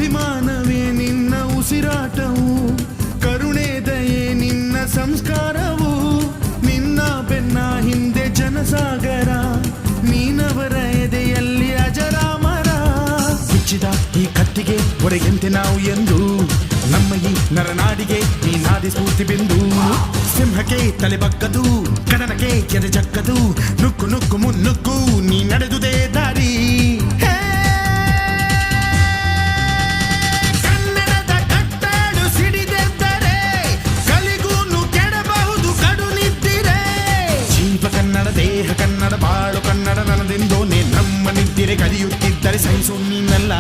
ಅಭಿಮಾನವೇ ನಿನ್ನ ಉಸಿರಾಟವು, ಕರುಣೆ ದಯೆ ನಿನ್ನ ಸಂಸ್ಕಾರವು, ನಿನ್ನ ಬೆನ್ನ ಹಿಂದೆ ಜನಸಾಗರ, ನೀನವರ ಎದೆಯಲ್ಲಿ ಅಜರಾಮರ. ಬಿಚ್ಚಿದ ಈ ಕತ್ತಿಗೆ ಒಡೆಯಂತೆ ನಾವು ಎಂದು, ನಮ್ಮ ಈ ನರನಾಡಿಗೆ ನೀನಾದಿ ಸ್ಫೂರ್ತಿ ಬಿಂದು. ಸಿಂಹಕ್ಕೆ ತಲೆ ಬಗ್ಗದು, ಕಡನಕ್ಕೆ ಎದೆ ಜಕ್ಕದು, ನುಕ್ಕು ನುಕ್ಕು ಮುನ್ನುಕ್ಕು ನೀ ನಡೆದುದೇ ದಾರಿ. ಕನ್ನಡದ ಕಟ್ಟಾಡು ಸಿಡಿದೆದ್ದರೆ ಕಲಿಗೂನು ಕೆಡಬಹುದು ಕಡು ನಿದ್ದಿರೆ. ಜೀವ ಕನ್ನಡ, ದೇಹ ಕನ್ನಡ, ಬಾಳು ಕನ್ನಡ, ನನದೆಂದೋನೆ ನಮ್ಮ ನಿದ್ದಿರೆ ಕಲಿಯುತ್ತಿದ್ದರೆ ಸಹಿಸು ನೀನಲ್ಲ.